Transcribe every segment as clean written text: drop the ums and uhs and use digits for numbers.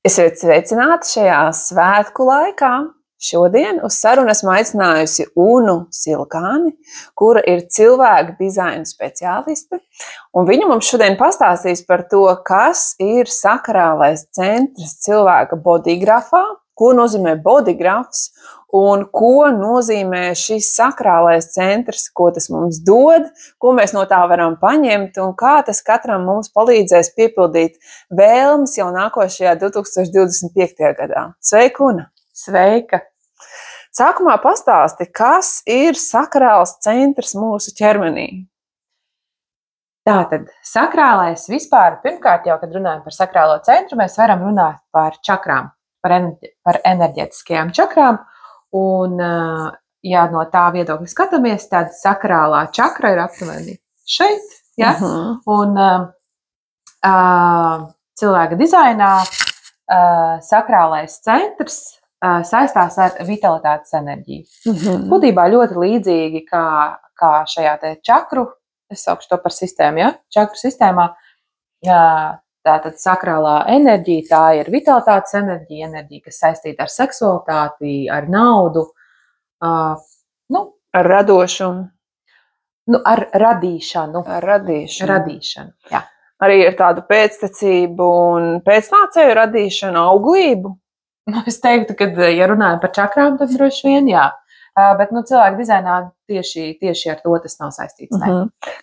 Esiet sveicināti šajā svētku laikā. Šodien uz sarunu esmu aicinājusi Unu Silkāni, kura ir cilvēka dizaina speciāliste. Un viņa mums šodien pastāstīs par to, kas ir sakrālais centrs cilvēka bodygrafā, ko nozīmē bodygrafs un ko nozīmē šis sakrālais centrs, ko tas mums dod, ko mēs no tā varam paņemt un kā tas katram mums palīdzēs piepildīt vēlmes jau nākošajā 2025. gadā. Sveika, Una! Sveika! Sākumā pastāsti, kas ir sakrāls centrs mūsu ķermenī? Tātad, sakrālais vispār, pirmkārt jau, kad runājam par sakrālo centru, mēs varam runāt par čakrām, par enerģetiskajām čakrām. Un, ja no tā viedokļa skatāmies, tad sakrālā čakra ir aptuveni šeit, ja? Un cilvēka dizainā sakrālais centrs saistās ar vitalitātes enerģiju. Būtībā ļoti līdzīgi kā šajā te čakru, es saukšu to par sistēmu, ja? Čakru sistēmā, tātad sakrālā enerģija, tā ir vitalitātes enerģija, kas saistīta ar seksualitāti, ar naudu, Ar radošumu. Ar radīšanu. Ar radīšanu. Jā. Arī ir tādu pēctecību un pēcnācēju radīšanu, auglību. Es teiktu, ka, ja runājam par čakrām, tad droši vien jā. Bet cilvēka dizainā tieši ar to tas nav saistīts.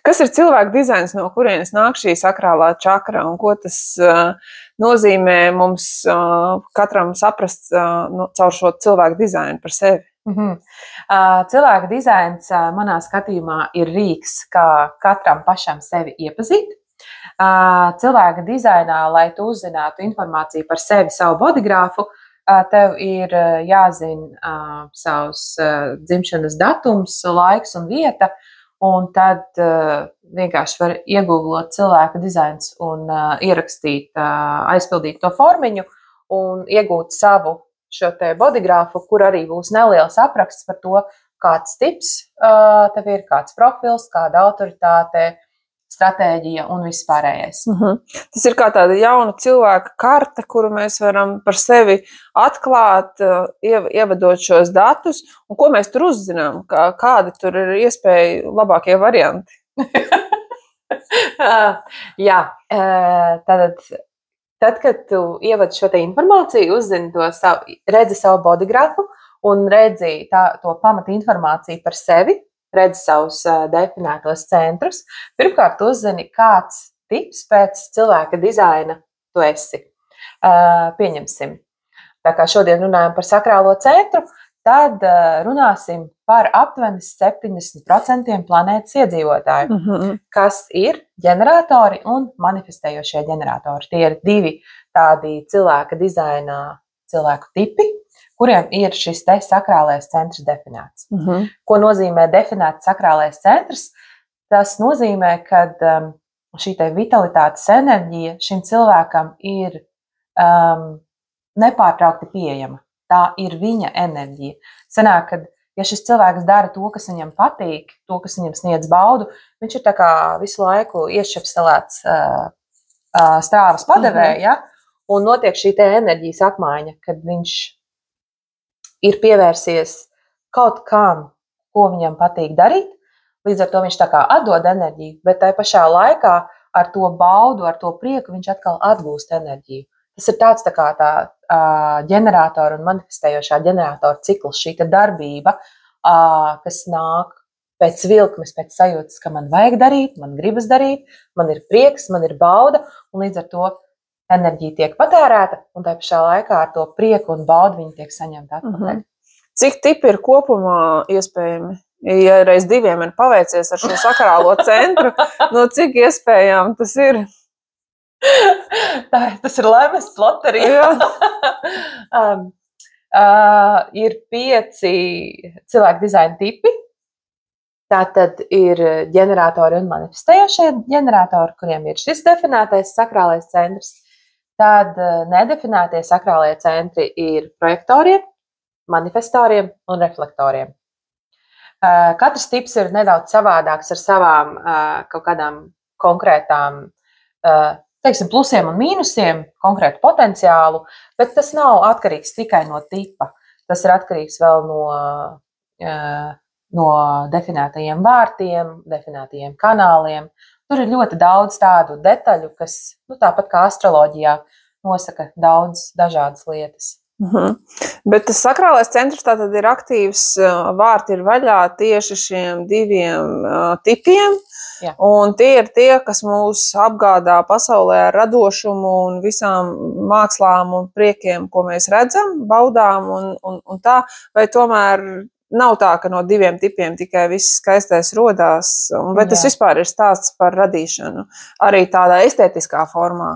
Kas ir cilvēka dizains, no kurienes nāk šī sakrālā čakra un ko tas nozīmē mums katram saprast caur šo cilvēku dizainu par sevi? Cilvēka dizains manā skatījumā ir rīks, kā katram pašam sevi iepazīt. Cilvēka dizainā, lai tu uzzinātu informāciju par sevi, savu bodygrāfu, tev ir jāzina savs dzimšanas datums, laiks un vieta, un tad vienkārši var iegūglot cilvēka dizains un ierakstīt, aizpildīt to formiņu un iegūt savu šo te bodygrāfu, kur arī būs neliels apraksts par to, kāds tips tev ir, kāds profils, kāda autoritāte, stratēģija un viss pārējais. Tas ir kā tāda jauna cilvēka karte, kuru mēs varam par sevi atklāt, ievadot šos datus, un ko mēs tur uzzinām, kādi tur ir iespēja labākie varianti. Jā, tad, kad tu ievadi šo te informāciju, uzzini to redzi savu bodygrāfu un redzi to pamata informāciju par sevi, redzi savus definētos centrus. Pirmkārt, uzzini, kāds tips pēc cilvēka dizaina tu esi. Pieņemsim. Tā kā šodien runājam par sakrālo centru, tad runāsim par aptuveni 70% planētas iedzīvotāju, kas ir ģeneratori un manifestējošie ģeneratori. Tie ir divi tādi cilvēka dizainā cilvēku tipi, kuriem ir šis te sakrālais centrs definēts. Ko nozīmē definēts sakrālais centrs? Tas nozīmē, ka šī te vitalitātes enerģija šim cilvēkam ir nepārtraukti pieejama. Tā ir viņa enerģija. Sanāk, kad ja šis cilvēks dara to, kas viņam patīk, to, kas viņam sniedz baudu, viņš ir tā kā visu laiku iešķepstelēts strāvas padevē, ja? Un notiek šī te enerģijas apmaiņa, kad viņš ir pievērsies kaut kam, ko viņam patīk darīt, līdz ar to viņš tā kā atdod enerģiju, bet tai pašā laikā ar to baudu, ar to prieku viņš atkal atgūst enerģiju. Tas ir tāds tā kā tā ģeneratora un manifestējošā ģeneratora cikls, šī te darbība, kas nāk pēc vilkmes, pēc sajūtas, ka man vajag darīt, man gribas darīt, man ir prieks, man ir bauda, un līdz ar to enerģija tiek patērēta, un tai pašā laikā ar to prieku un baudu viņi tiek saņemta atpakaļ. Cik tipi ir kopumā iespējami? Ja reiz diviem ir paveicies ar šo sakrālo centru, no cik iespējām tas ir? Tas ir laimes loterija. Ir 5 cilvēku dizaina tipi. Tātad ir ģeneratori un manifestējošie ģeneratori, kuriem ir šis definētais sakrālais centrs. Tad nedefinētie sakrālie centri ir projektoriem, manifestoriem un reflektoriem. Katrs tips ir nedaudz savādāks ar savām kaut kādām konkrētām teiksim, plusiem un mīnusiem, konkrētu potenciālu, bet tas nav atkarīgs tikai no tipa. Tas ir atkarīgs vēl no definētajiem vārtiem, definētajiem kanāliem. Tur ir ļoti daudz tādu detaļu, kas, tāpat kā astroloģijā, nosaka daudz dažādas lietas. Bet tas sakrālais centrs tātad ir aktīvs, vārti ir vaļā tieši šiem diviem tipiem, Jā. Un tie ir tie, kas mūs apgādā pasaulē ar radošumu un visām mākslām un priekiem, ko mēs redzam, baudām un tā, vai tomēr nav tā, ka no diviem tipiem tikai viss skaistais rodās, bet tas vispār ir stāsts par radīšanu, arī tādā estētiskā formā.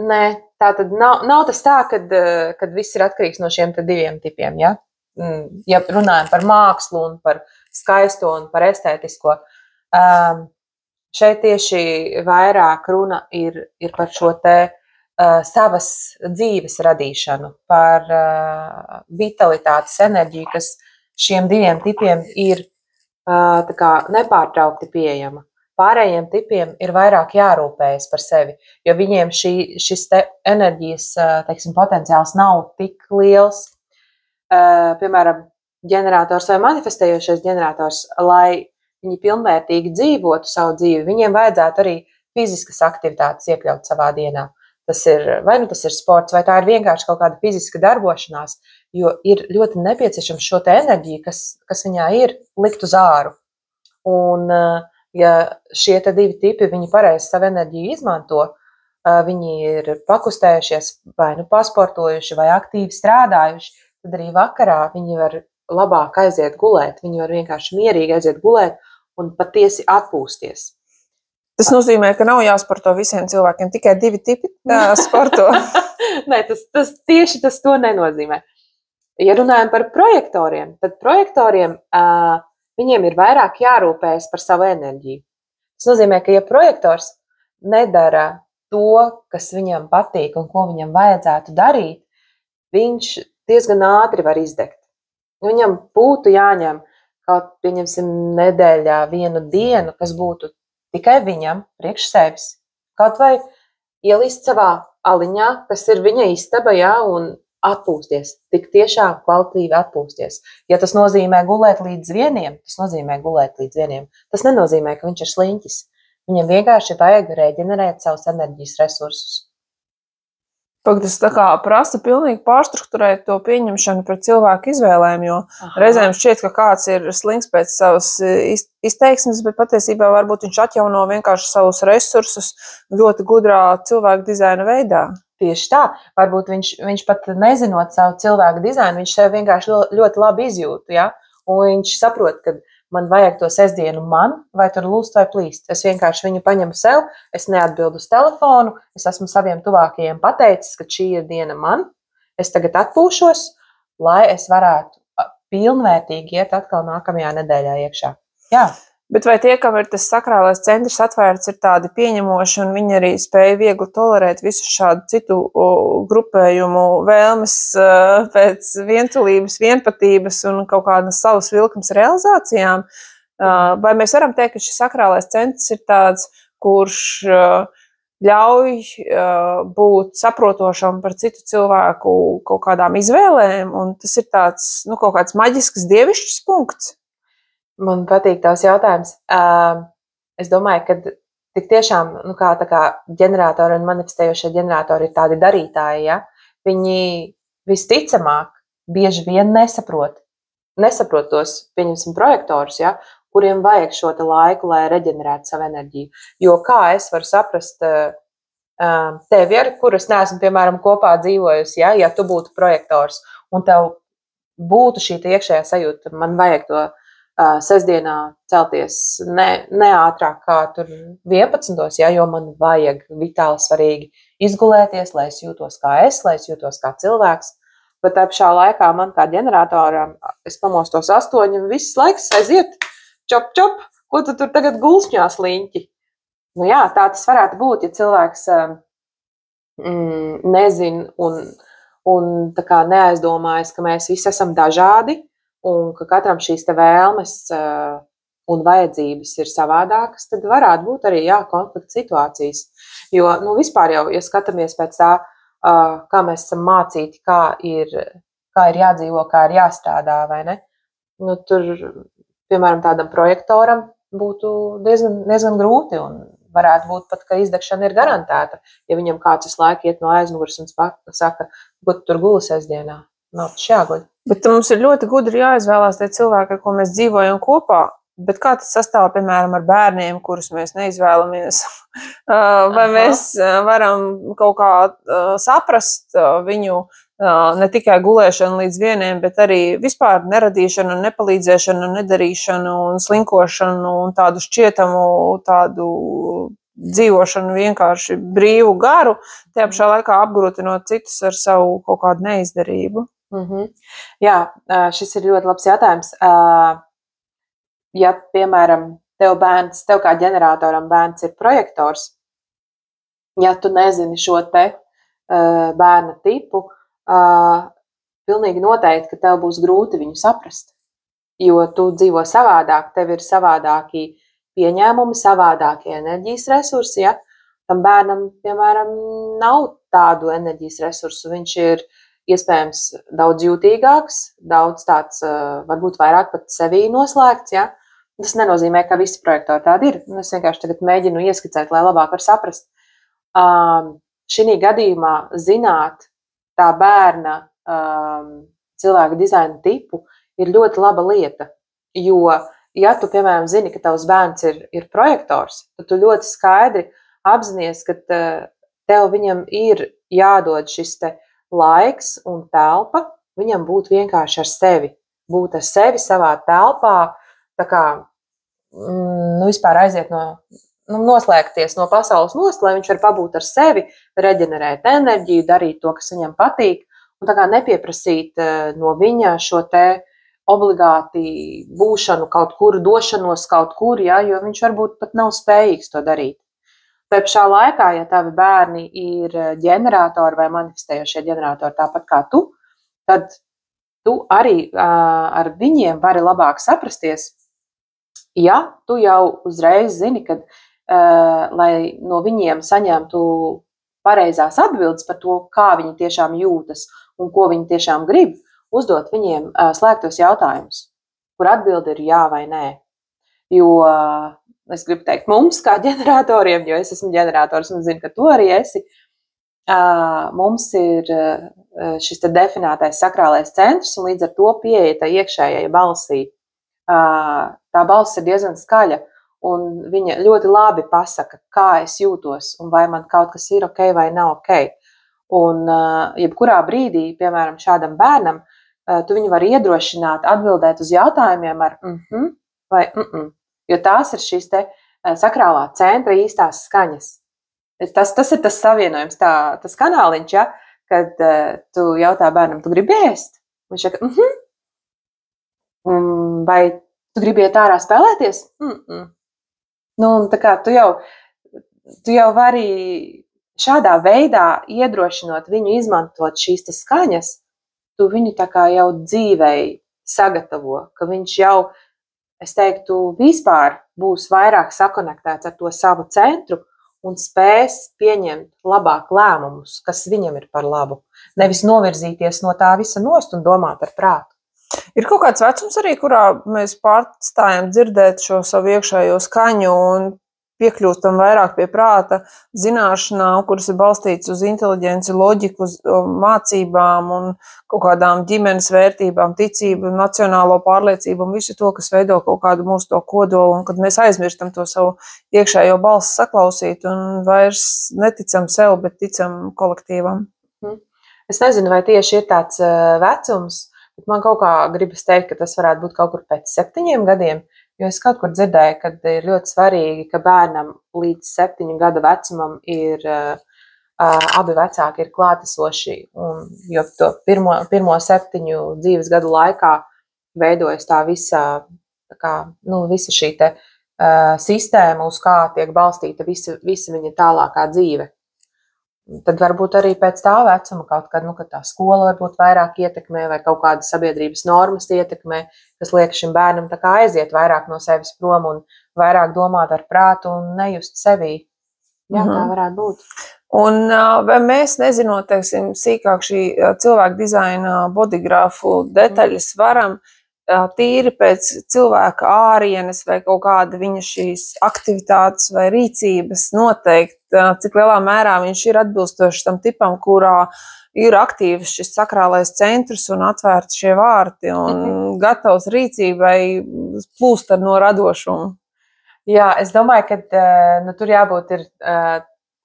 Nē, tā tad nav tas tā, kad viss ir atkarīgs no šiem diviem tipiem, ja? Ja runājam par mākslu un par skaisto un par estētisko. Šeit tieši vairāk runa ir par šo te savas dzīves radīšanu, par vitalitātes enerģiju, kas šiem diviem tipiem ir tā kā nepārtraukti pieejama. Pārējiem tipiem ir vairāk jārūpējas par sevi, jo viņiem šis te enerģijas, teiksim, potenciāls nav tik liels. Piemēram, ģenerators vai manifestējošais ģenerators, lai viņi pilnvērtīgi dzīvotu savu dzīvi, viņiem vajadzētu arī fiziskas aktivitātes iekļaut savā dienā. Vai tas ir sports, vai tā ir vienkārši kaut kāda fiziska darbošanās, jo ir ļoti nepieciešams šo te enerģiju, kas viņā ir, likt uz āru. Un, ja šie te divi tipi, viņi pareizi savu enerģiju izmanto, viņi ir pakustējušies, vai pasportojuši, vai aktīvi strādājuši, tad arī vakarā viņi var labāk aiziet gulēt, viņi var vienkārši mierīgi aiziet gulēt un patiesi atpūsties. Tas nozīmē, ka nav jāsporto visiem cilvēkiem, tikai divi tipi sporto. Nē, tieši tas to nenozīmē. Ja runājam par projektoriem, tad projektoriem viņiem ir vairāk jārūpējas par savu enerģiju. Tas nozīmē, ka ja projektors nedara to, kas viņam patīk un ko viņam vajadzētu darīt, viņš diezgan ātri var izdegt. Viņam būtu jāņem kaut, pieņemsim, nedēļā vienu dienu, kas būtu tikai viņam, priekš sevis. Kaut vai ielīst savā aliņā, kas ir viņa istaba, jā, un atpūsties. Tik tiešām kvalitīvi atpūsties. Ja tas nozīmē gulēt līdz vieniem, tas nozīmē gulēt līdz vieniem. Tas nenozīmē, ka viņš ir sliņķis. Viņam vienkārši vajag reģenerēt savus enerģijas resursus. Tas tā kā prasa pilnīgi pārstrukturēt to pieņemšanu par cilvēku izvēlēm, jo reizēm šķiet, ka kāds ir slings pēc savas izteiksmes, bet patiesībā varbūt viņš atjauno vienkārši savus resursus ļoti gudrā cilvēku dizaina veidā. Tieši tā. Varbūt viņš pat nezinot savu cilvēku dizainu, viņš sev vienkārši ļoti labi izjūt, ja? Un viņš saprot, ka man vajag to sestdienu vai tur lūst vai plīst. Es vienkārši viņu paņemu sev, es neatbildu uz telefonu, es esmu saviem tuvākajiem pateicis, ka šī ir diena man, es tagad atpūšos, lai es varētu pilnvērtīgi iet atkal nākamajā nedēļā iekšā. Jā. Bet vai tie, kam ir tas sakrālais centrs atvērts, ir tādi pieņemoši un viņi arī spēja viegli tolerēt visu šādu citu grupējumu vēlmes pēc vientulības, vienpatības un kaut kādas savas vilkmes realizācijām? Vai mēs varam teikt, ka šis sakrālais centrs ir tāds, kurš ļauj būt saprotošam par citu cilvēku kaut kādām izvēlēm, un tas ir tāds, kaut kāds maģisks dievišķs punkts? Man patīk tavs jautājums. Es domāju, ka tik tiešām, kā ģeneratori un manifestējošie ģeneratori ir tādi darītāji, ja? Viņi visticamāk bieži vien nesaprot tos, pieņemsim, projektorus, ja? Kuriem vajag šo te laiku, lai reģenerētu savu enerģiju. Jo kā es varu saprast tevi, ar kuru es neesmu, piemēram, kopā dzīvojusi, ja tu būtu projektors un tev būtu šī iekšējā sajūta, man vajag to sestdienā celties ne ātrāk kā tur 11, jo man vajag vitāli svarīgi izgulēties, lai es jūtos kā lai es jūtos kā cilvēks. Bet tā pašā laikā man kā ģeneratoram, es pamostos 8 un viss laiks aiziet, čop, ko tu tur tagad gulšņās liņķi? Jā, tā tas varētu būt, ja cilvēks nezin un tā kā neaizdomājas, ka mēs visi esam dažādi, un ka katram šīs te vēlmes un vajadzības ir savādākas, tad varētu būt arī konflikta situācijas. Jo vispār jau, ja skatāmies pēc tā, kā mēs esam mācīti, kā ir jādzīvo, kā ir jāstrādā, vai ne? Tur, piemēram, tādam projektoram būtu diezgan grūti, un varētu būt pat, ka izdegšana ir garantēta, ja viņam kāds visu laiku iet no aizmugures un saka, ko tu tur guli sestdienā. Nav taču jāguļ. Bet mums ir ļoti gudri jāizvēlās tie cilvēki, ar ko mēs dzīvojam kopā. Bet kā tas sastāv, piemēram, ar bērniem, kurus mēs neizvēlamies? Vai mēs varam kaut kā saprast viņu ne tikai gulēšanu līdz vieniem, bet arī vispār neradīšanu, nepalīdzēšanu, nedarīšanu un slinkošanu un tādu šķietamu, tādu dzīvošanu vienkārši brīvu garu, tajā pašā laikā apgrūtinot citus ar savu kaut kādu neizdarību? Jā, šis ir ļoti labs jautājums. Ja, piemēram, tev kā ģeneratoram bērns ir projektors, ja tu nezini šo te bērna tipu, pilnīgi noteikti, ka tev būs grūti viņu saprast, jo tu dzīvo savādāk, tev ir savādāki pieņēmumi, savādākie enerģijas resursi, ja? Tam bērnam, piemēram, nav tādu enerģijas resursu, viņš ir iespējams daudz jūtīgāks, daudz tāds, varbūt vairāk pat sevī noslēgts, ja? Tas nenozīmē, ka visi projektori tādi ir. Es vienkārši tagad mēģinu ieskicēt, lai labāk var saprast. Šī gadījumā zināt tā bērna cilvēka dizaina tipu ir ļoti laba lieta, jo, ja tu, piemēram, zini, ka tavs bērns ir projektors, tad tu ļoti skaidri apzinies, ka tev viņam ir jādod šis te laiks un telpa, viņam būt vienkārši ar sevi savā telpā, tā kā vispār aiziet noslēgties no pasaules nost, lai viņš var pabūt ar sevi, reģenerēt enerģiju, darīt to, kas viņam patīk, un tā kā nepieprasīt no viņa šo te obligāti būšanu kaut kur, došanos kaut kur, ja, jo viņš varbūt pat nav spējīgs to darīt. Tā pašā laikā, ja tavi bērni ir ģeneratori vai manifestējošie ģeneratori tāpat kā tu, tad tu arī ar viņiem vari labāk saprasties, ja tu jau uzreiz zini, ka, lai no viņiem saņemtu pareizās atbildes par to, kā viņi tiešām jūtas un ko viņi tiešām grib, uzdot viņiem slēgtos jautājumus, kur atbilde ir jā vai nē. Jo es gribu teikt mums, kā ģeneratoriem, jo es esmu ģenerators un zinu, ka tu arī esi, mums ir šis te definētais sakrālais centrs un līdz ar to pieeja tā iekšējai balsī. Tā balss ir diezgan skaļa un viņa ļoti labi pasaka, kā es jūtos un vai man kaut kas ir ok vai nav ok. Un jebkurā brīdī, piemēram, šādam bērnam, tu viņu var iedrošināt atbildēt uz jautājumiem ar vai jo tās ir šīs te sakrālā centra īstās skaņas. Tas ir tas savienojums, tas kanāliņš, ja, kad tu jautā bērnam, tu gribi ēst? Viņš saka, vai tu gribi iet ārā spēlēties? Tā kā tu jau vari šādā veidā iedrošinot viņu izmantot šīs te skaņas, tu viņu tā kā jau dzīvei sagatavo, ka viņš jau, es teiktu, vispār būs vairāk sakonektēts ar to savu centru un spēs pieņemt labāk lēmumus, kas viņam ir par labu. Nevis novirzīties no tā visa nost un domāt ar prātu. Ir kaut kāds vecums arī, kurā mēs pārstājam dzirdēt šo savu iekšējo skaņu un piekļūstam vairāk pie prāta zināšanām, kuras ir balstītas uz inteliģenci, loģiku, uz mācībām un kaut kādām ģimenes vērtībām, ticību, nacionālo pārliecību un visu to, kas veido kaut kādu mūsu to kodolu, un kad mēs aizmirstam to savu iekšējo balsi saklausīt un vairs neticam sev, bet ticam kolektīvam. Es nezinu, vai tieši ir tāds vecums, bet man kaut kā gribas teikt, ka tas varētu būt kaut kur pēc 7 gadiem, jo es kaut kur dzirdēju, ka ir ļoti svarīgi, ka bērnam līdz 7 gadu vecumam ir abi vecāki ir klātesoši, jo to pirmo 7 dzīves gadu laikā veidojas tā visa šī te sistēma, uz kā tiek balstīta visa viņa tālākā dzīve. tad varbūt arī pēc tā vecuma kaut kad, kad tā skola varbūt vairāk ietekmē vai kaut kāda sabiedrības normas ietekmē, kas liek šim bērnam tā kā aiziet vairāk no sevis prom un vairāk domāt ar prātu un nejust sevī. Jā, tā varētu būt. Un vai mēs, nezinot, teiksim, sīkāk šī cilvēka dizaina bodygrāfu detaļas, varam tīri pēc cilvēka ārienes vai kaut kāda viņa šīs aktivitātes vai rīcības noteikt, cik lielā mērā viņš ir atbilstošs tam tipam, kurā ir aktīvs šis sakrālais centrs un atvērti šie vārti un gatavs rīcībai plūst ar no radošumu. Jā, es domāju, ka tur jābūt ir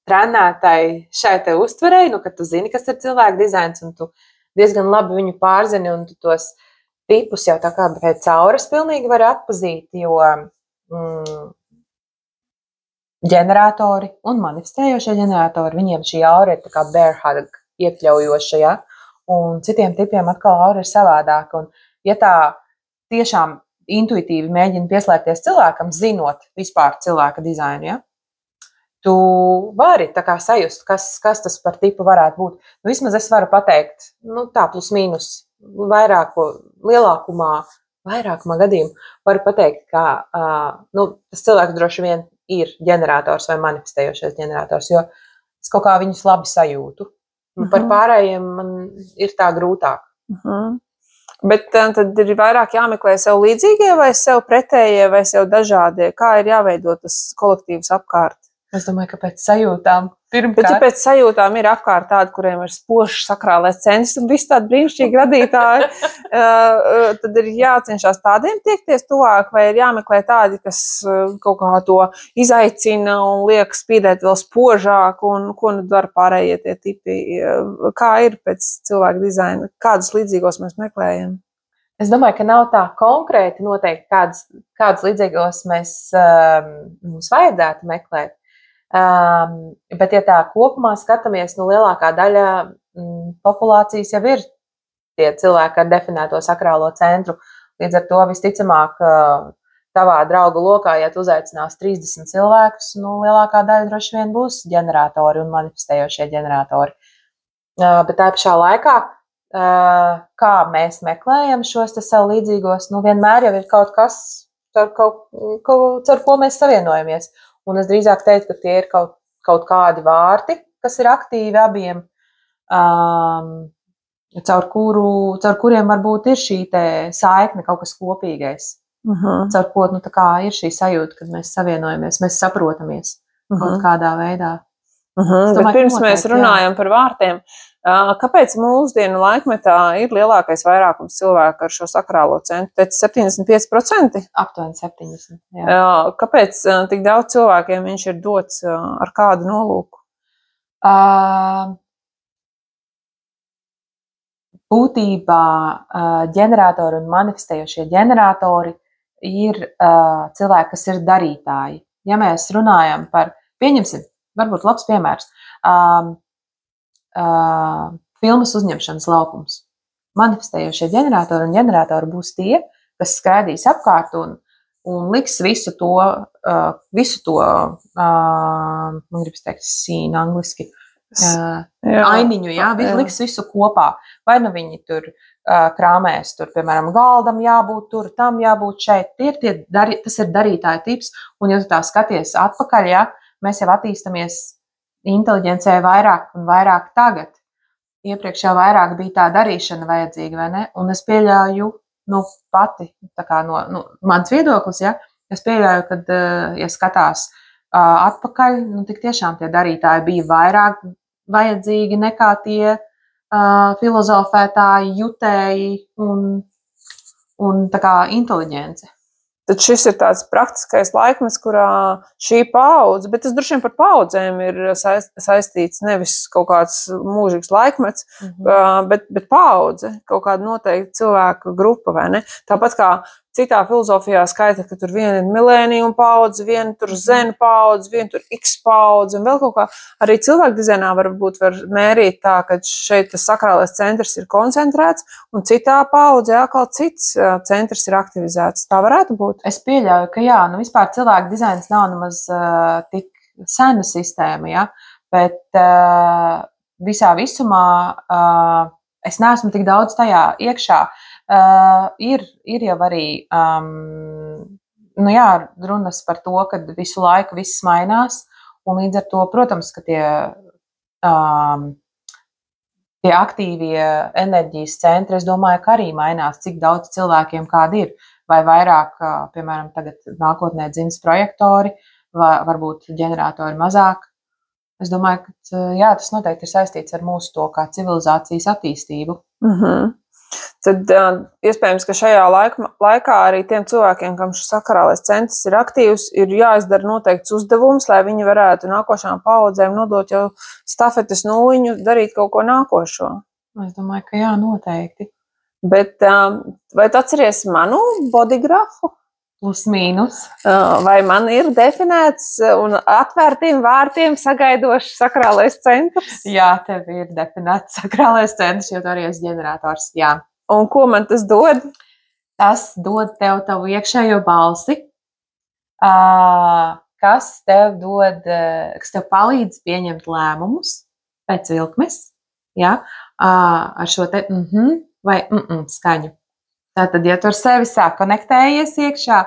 trenētai šai te uztverei, ka tu zini, kas ir cilvēka dizains un tu diezgan labi viņu pārzini un tu tos tipus jau tā kā pēc auras pilnīgi var atpazīt, jo ģeneratori un manifestējošie ģeneratori, viņiem šī aura ir tā kā bear hug iekļaujoša, ja? Un citiem tipiem atkal aura ir savādāka. Un ja tā tiešām intuitīvi mēģina pieslēgties cilvēkam, zinot vispār cilvēka dizainu, ja? Tu vari tā kā sajust, kas tas par tipu varētu būt. Nu, vismaz es varu pateikt, tā plus mīnus, lielākumā gadījumu varu pateikt, ka tas cilvēks droši vien ir ģenerators vai manifestējošais ģenerators, jo es kaut kā viņus labi sajūtu. Par pārējiem man ir tā grūtāk. Bet tad ir vairāk jāmeklē sev līdzīgie vai sev pretējie vai sev dažādie? Kā ir jāveido tas kolektīvs apkārt? Es domāju, ka pēc sajūtām pirmkārt. Bet ja pēc sajūtām ir apkārt tādi, kuriem ir spožs sakrālais centrs un visi tādi brīnišķīgi radītāji, tad ir jācenšas tādiem tiekties tuvāk vai ir jāmeklē tādi, kas kaut kā to izaicina un liek spīdēt vēl spožāk un ko nu dara pārējie tie tipi. Kā ir pēc cilvēka dizaina? Kādus līdzīgos mēs meklējam? Es domāju, ka nav tā konkrēti noteikti, kādus līdzīgos mums vajadzētu meklēt. Bet, ja tā kopumā skatāmies, lielākā daļa populācijas jau ir tie cilvēki ar definēto sakrālo centru. Līdz ar to visticamāk tavā draugu lokā, ja tu uzaicinās 30 cilvēkus, lielākā daļa droši vien būs ģeneratori un manifestējošie ģeneratori. Bet tā pašā laikā, kā mēs meklējam šos te sev līdzīgos, vienmēr jau ir kaut kas, caur ko mēs savienojamies. Un es drīzāk teiktu, ka tie ir kaut kādi vārti, kas ir aktīvi abiem, caur kuriem varbūt ir šī te saikne, kaut kas kopīgais. Caur ko tā kā ir šī sajūta, kad mēs savienojamies, mēs saprotamies kaut kādā veidā. Bet pirms mēs runājam par vārtiem, kāpēc mūsdienu laikmetā ir lielākais vairākums cilvēku ar šo sakrālo centru? Teic 75%? Aptuveni 70%. Jā. Kāpēc tik daudz cilvēkiem viņš ir dots ar kādu nolūku? Būtībā ģeneratori un manifestējošie ģeneratori ir cilvēki, kas ir darītāji. Ja mēs runājam par, pieņemsim, varbūt labs piemērs, filmas uzņemšanas laukums. Manifestējošie ģeneratori un ģeneratori būs tie, kas skraidīs apkārt un liks visu to, man gribas teikt, scene angliski, ainiņu, liks visu kopā. Vai nu viņi tur krāmēs, tur, piemēram, galdam jābūt tur, tam jābūt šeit. Tas ir darītāja tips, un ja tu tā skaties atpakaļ, mēs jau attīstamies inteliģencē vairāk un vairāk tagad. Iepriekš jau vairāk bija tā darīšana vajadzīga, vai ne? Un es pieļauju, pati, tā kā mans viedoklis, es pieļauju, kad, ja skatās atpakaļ, tik tiešām tie darītāji bija vairāk vajadzīgi nekā tie filozofētāji, jutēji un tā kā inteliģence. Tad šis ir tāds praktiskais laikmets, kurā šī paudze, bet tas droši vien par paudzēm ir saistīts nevis kaut kāds mūžīgs laikmets, bet paudze, kaut kāda noteikta cilvēka grupa, vai ne? Tāpat kā citā filozofijā skaita, ka tur viena ir milēnijuma paudze, viena tur zenu paudze, viena tur X paudze un vēl kaut kā. Arī cilvēku dizainā var mērīt tā, ka šeit tas sakrālais centrs ir koncentrēts un citā paudzē atkal cits centrs ir aktivizēts. Tā varētu būt? Es pieļauju, ka jā, vispār cilvēku dizains nav nemaz tik sena sistēma, Bet visā visumā es neesmu tik daudz tajā iekšā. Ir jau arī runas par to, ka visu laiku viss mainās, un līdz ar to, protams, ka tie aktīvie enerģijas centri, es domāju, ka arī mainās, cik daudz cilvēkiem kādi ir, vai vairāk, piemēram, tagad nākotnē dzims projektori, vai varbūt ģeneratori mazāk. Es domāju, ka jā, tas noteikti ir saistīts ar mūsu to kā civilizācijas attīstību. Tad iespējams, ka šajā laikā arī tiem cilvēkiem, kam šis sakrālais centrs ir aktīvs, ir jāizdara noteikts uzdevums, lai viņi varētu nākošām paudzēm nodot jau stafetes nūjiņu, darīt kaut ko nākošo. Es domāju, ka jā, noteikti. Bet vai tu atceries manu bodigrafu? Plus mīnus. Vai man ir definēts un atvērtiem vārtiem sagaidošs sakrālais centrs? Jā, tev ir definēts sakrālais centrs, jo tu arī esi ģenerators. Jā. Un ko man tas dod? Tas dod tev tavu iekšējo balsi, kas tev palīdz pieņemt lēmumus pēc vilkmes, jā, ar šo te vai skaņu. Tātad, ja tu ar sevi sāk konektējies iekšā,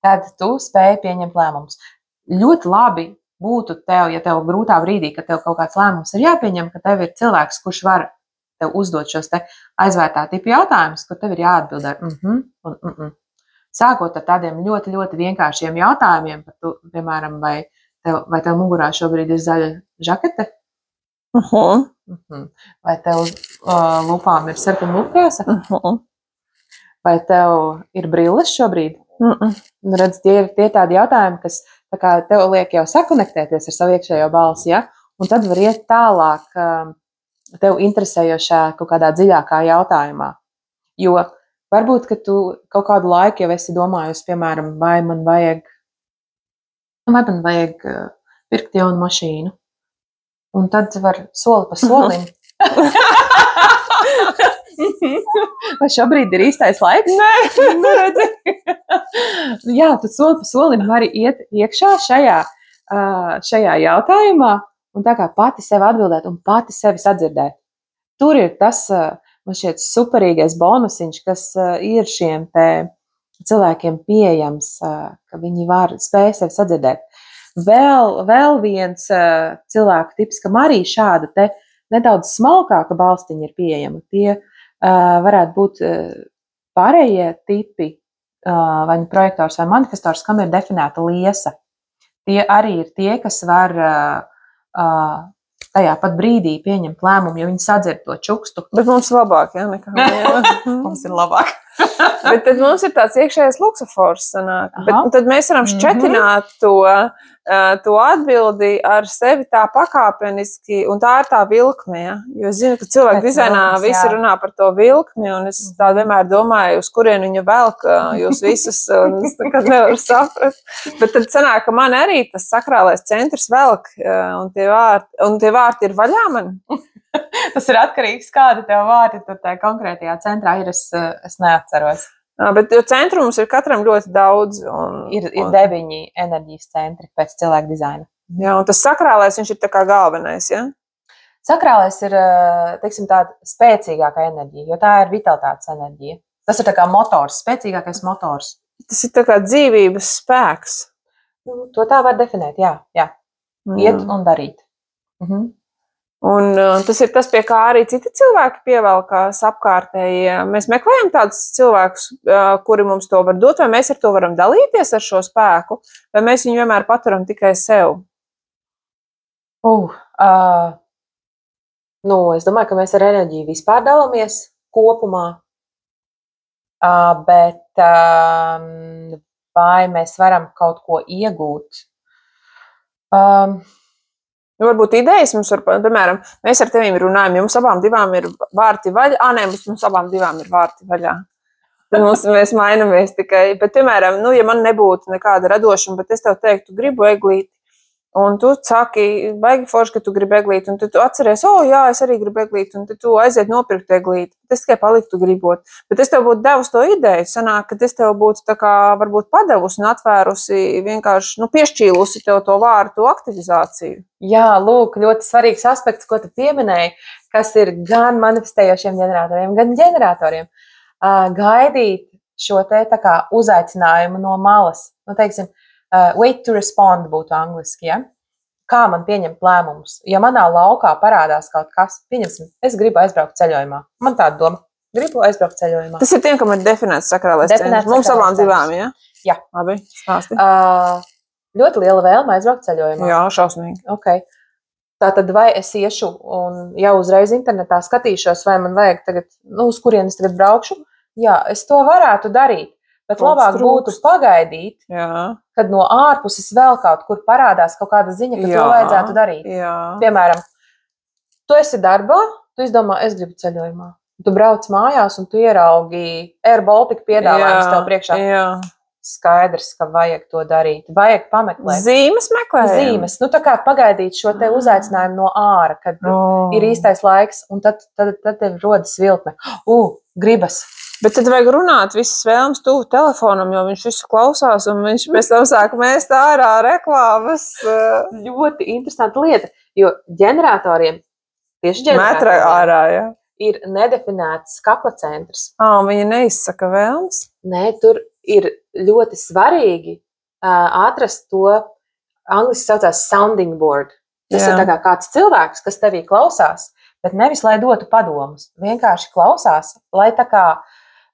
tad tu spēj pieņemt lēmumus. Ļoti labi būtu tev, ja tev grūtā brīdī, kad tev kaut kāds lēmums ir jāpieņem, ka tev ir cilvēks, kurš var tev uzdot šos te aizvērtā tipu jautājumus, kur tev ir jāatbild ar Sākot ar tādiem ļoti, ļoti vienkāršiem jautājumiem, par tu, piemēram, vai tev mugurā šobrīd ir zaļa žakete? Vai tev lupām ir sarkana lupkrāsa? Vai tev ir brilles šobrīd? Redz, tie ir tādi jautājumi, kas tā kā tev liek jau sakonektēties ar savu iekšējo balsi, ja? Un tad var iet tālāk tev interesējošā kaut kādā dziļākā jautājumā. Jo varbūt, ka tu kaut kādu laiku jau esi domājusi, piemēram, vai man vajag pirkt jaunu mašīnu. Un tad var soli pa solim. Vai šobrīd ir īstais laiks? Nē, redzi. Jā, tu soli pa solim vari iet iekšā šajā jautājumā un tā kā pati sev atbildēt un pati sevi sadzirdēt. Tur ir tas, man šķiet, superīgais bonusiņš, kas ir šiem te cilvēkiem pieejams, ka viņi spēj sevi sadzirdēt. Vēl viens cilvēku tips, kam arī šāda te nedaudz smalkāka balstiņa ir pieejama. Tie varētu būt pārējie tipi, vai nu projektors vai manifestors, kam ir definēta liesa. Tie arī ir tie, kas var tajā pat brīdī pieņemt lēmumu, jo viņi sadzird to čukstu. Bet mums labāk, jā, nekā mums ir labāk. Bet tad mums ir tāds iekšējais luksofors sanāk. Bet tad mēs varam šķetināt to atbildi ar sevi tā pakāpeniski, un tā ir tā vilkme, ja? Jo es zinu, ka cilvēku dizainā visi runā par to vilkmi, un es tā vienmēr domāju, uz kurien viņa velk jūs visus, un es nekad nevaru saprast. Bet tad sanāk, ka man arī tas sakrālais centrs velk, un tie vārti ir vaļā man. Tas ir atkarīgs, kāda tev vārti tur tā konkrētajā centrā ir, es neatceros. Bet centru mums ir katram ļoti daudz. Ir 9 enerģijas centri pēc cilvēka dizaina. Jā, un tas sakrālais, viņš ir tā kā galvenais, ja? Sakrālais ir, teiksim, tāda spēcīgākā enerģija, jo tā ir vitalitātes enerģija. Tas ir tā kā motors, spēcīgākais motors. Tas ir tā kā dzīvības spēks. To tā var definēt, jā. Iet un darīt. Un tas ir tas, pie kā arī citi cilvēki pievelkās apkārtējie. Mēs meklējam tādus cilvēkus, kuri mums to var dot, vai mēs ar to varam dalīties ar šo spēku, vai mēs viņu vienmēr paturam tikai sev? Es domāju, ka mēs ar enerģiju vispār dalāmies kopumā, bet vai mēs varam kaut ko iegūt? Varbūt idejas mums var, piemēram, mēs ar tevīm runājam, jums abām divām ir vārti vaļā. Mums abām divām ir vārti vaļā. Tad mēs mainamies tikai. Bet, piemēram, ja man nebūtu nekāda radošuma, bet es tev teiktu, gribu eglīti. un tu saki, baigi forši, ka tu gribi eglīti, un tu atceries, jā, es arī gribu eglīti, un tu aiziet nopirkt eglīti. Es tikai paliktu gribot. Bet es tev būtu devusi to ideju, sanāk, ka es tev būtu tā kā varbūt padevusi un atvērusi vienkārši, piešķīlusi tev to vārdu aktivizāciju. Jā, lūk, ļoti svarīgs aspekts, ko tu pieminēji, kas ir gan manifestējošiem ģeneratoriem, gan ģeneratoriem. Gaidīt šo te tā kā uzaicinājumu no malas. Teiksim, wait to respond būtu angliski, ja? Kā man pieņemt lēmumus? Ja manā laukā parādās kaut kas, pieņemsim, es gribu aizbraukt ceļojumā. Man tāda doma, gribu aizbraukt ceļojumā. Tas ir tiem, kam ir definēts sakrālais centrs. Mums abām dzīvām, ja? Jā. Labi, stāsti. Ļoti liela vēlme aizbraukt ceļojumā. Jā, šausmīgi. Okay. Tātad vai es iešu un jau uzreiz internetā skatīšos, vai man vajag tagad, uz kurienes tagad braukšu? Jā, es to varētu darīt. Bet labāk būtu pagaidīt, kad no ārpuses vēl kaut kur parādās kaut kāda ziņa, ka to vajadzētu darīt. Jā. Piemēram, tu esi darbā, tu izdomā, es gribu ceļojumā. Tu brauc mājās un tu ieraugi Air Baltica piedāvājums tev priekšā. Jā. Skaidrs, ka vajag to darīt. Vajag pameklēt. Zīmes meklēt. Zīmes. Tā kā pagaidīt šo te uzaicinājumu no āra, kad ir īstais laiks, un tad tev rodas viltme. Gribas. Bet tad vajag runāt visas vēlmes tuvu telefonam, jo viņš visu klausās, un viņš pēc tam sāk mēst ārā reklāmas. Ļoti interesanta lieta, jo ģeneratoriem, tieši Metra ārā, ja? Ir nedefinēts kakla centrs. Viņi neizsaka vēlmes? Nē, tur ir ļoti svarīgi atrast to, angliski saucās sounding board. Tas ir tā kā kāds cilvēks, kas tevī klausās, bet nevis, lai dotu padomus. Vienkārši klausās, lai tā kā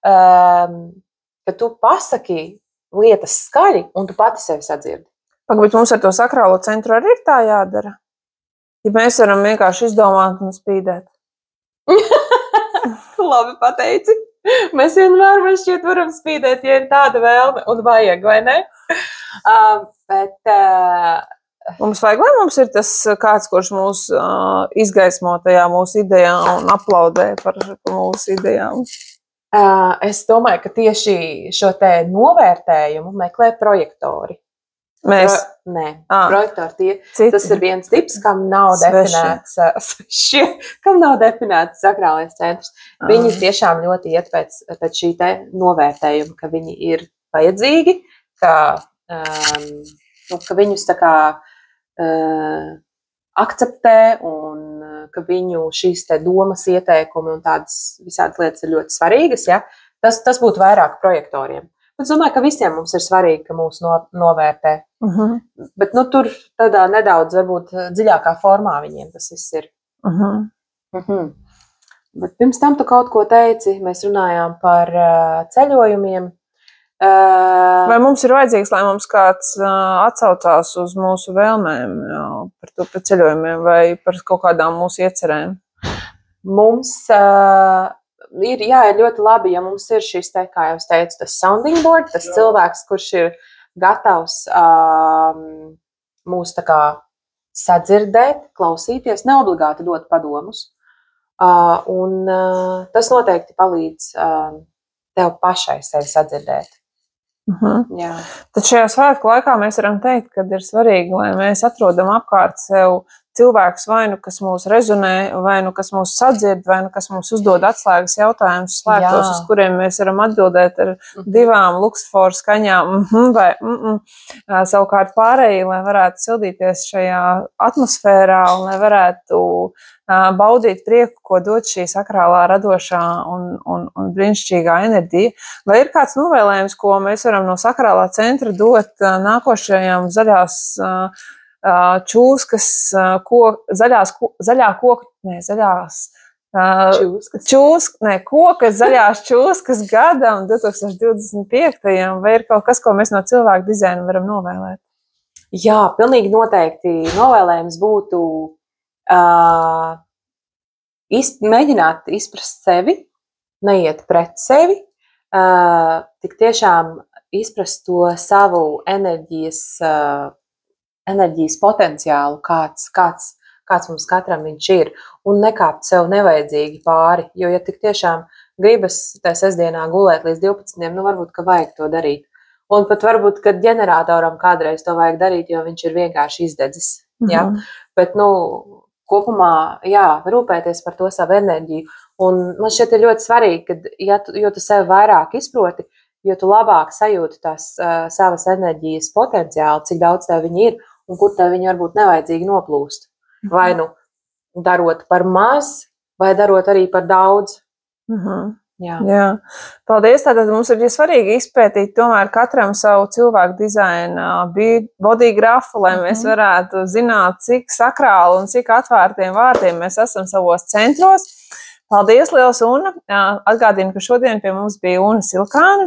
ka tu pasaki lietas skaļi, un tu pati sevi sadzirdi. Bet mums ar to sakrālo centru arī ir tā jādara? Ja mēs varam vienkārši izdomāt un spīdēt. Labi pateici. Mēs vienmēr, man šķiet, varam spīdēt, ja ir tāda vēlme un vajag, vai ne? Mums vajag, lai mums ir tas kāds, kurš mūs izgaismo tajā mūsu idejā un aplaudē par mūsu idejām. Es domāju, ka tieši šo te novērtējumu meklē projektori. Mēs? Nē, projektori tas ir viens tips, kam nav definēts sakrālais centrs. Viņi tiešām ļoti iet pēc šī te novērtējuma, ka viņi ir vajadzīgi, ka viņus tā kā akceptē un ka viņu šīs te domas, ieteikumi un tādas visādas lietas ir ļoti svarīgas. Ja? Tas būtu vairāk projektoriem. Bet es domāju, ka visiem mums ir svarīgi, ka mūs novērtē. Bet tur tādā nedaudz varbūt dziļākā formā viņiem tas viss ir. Bet pirms tam tu kaut ko teici, mēs runājām par ceļojumiem. Vai mums ir vajadzīgs, lai mums kāds atsaucās uz mūsu vēlmēm par to par ceļojumiem vai par kaut kādām mūsu iecerēm? Mums ir ļoti labi, ja mums ir šis te, kā jau es teicu, tas sounding board, tas cilvēks, kurš ir gatavs mūs tā kā sadzirdēt, klausīties, neobligāti dot padomus. Un tas noteikti palīdz tev pašai sevi sadzirdēt. Tad šajā svētku laikā mēs varam teikt, ka ir svarīgi, lai mēs atrodam apkārt sev cilvēks vai nu kas mūs rezonē, vai nu kas mūs sadzird, vai nu kas mums uzdod atslēgas jautājumus slēgtos, uz kuriem mēs varam atbildēt ar 2 luksusforu skaņām vai savukārt pārējie, lai varētu sildīties šajā atmosfērā un lai varētu baudīt prieku, ko dod šī sakrālā radošā un brīnišķīgā enerģija. Vai ir kāds novēlējums, ko mēs varam no sakrālā centra dot nākošajām zaļās čūskas, koka zaļās čūskas gadam 2025. Vai ir kaut kas, ko mēs no cilvēku dizaina varam novēlēt? Jā, pilnīgi noteikti novēlējums būtu mēģināt izprast sevi, neiet pret sevi, tik tiešām izprast to savu enerģijas potenciālu, kāds mums katram viņš ir, un nekāpt sev nevajadzīgi pāri, jo, ja tik tiešām gribas tā sestdienā gulēt līdz 12, varbūt, ka vajag to darīt. Un pat varbūt, kad ģeneratoram kādreiz to vajag darīt, jo viņš ir vienkārši izdedzis. Ja? Bet, kopumā, rūpēties par to savu enerģiju. Un man šķiet ir ļoti svarīgi, ka, jo tu sevi vairāk izproti, jo tu labāk sajūti tās savas enerģijas potenciāli, cik daudz tev viņi ir un kur tev viņi varbūt nevajadzīgi noplūst. Vai darot par maz, vai darot arī par daudz. Jā. Paldies. Tātad mums ir svarīgi izpētīt tomēr katram savu cilvēku dizaina body grafu, lai mēs varētu zināt, cik sakrāli un cik atvērtiem vārtiem mēs esam savos centros. Paldies, liels Una! Atgādinu, ka šodien pie mums bija Una Silkāne,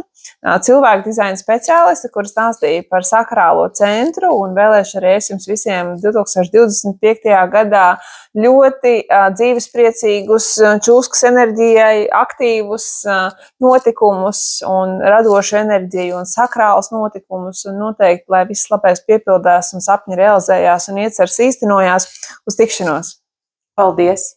cilvēku dizaina speciāliste, kur stāstīja par sakrālo centru un vēlēšu arī es jums visiem 2025. gadā ļoti dzīvespriecīgus, čūskas enerģijai, aktīvus notikumus un radošu enerģiju un sakrālus notikumus un noteikti, lai viss labais piepildās un sapņi realizējās un iecers īstenojās. Uz tikšanos! Paldies!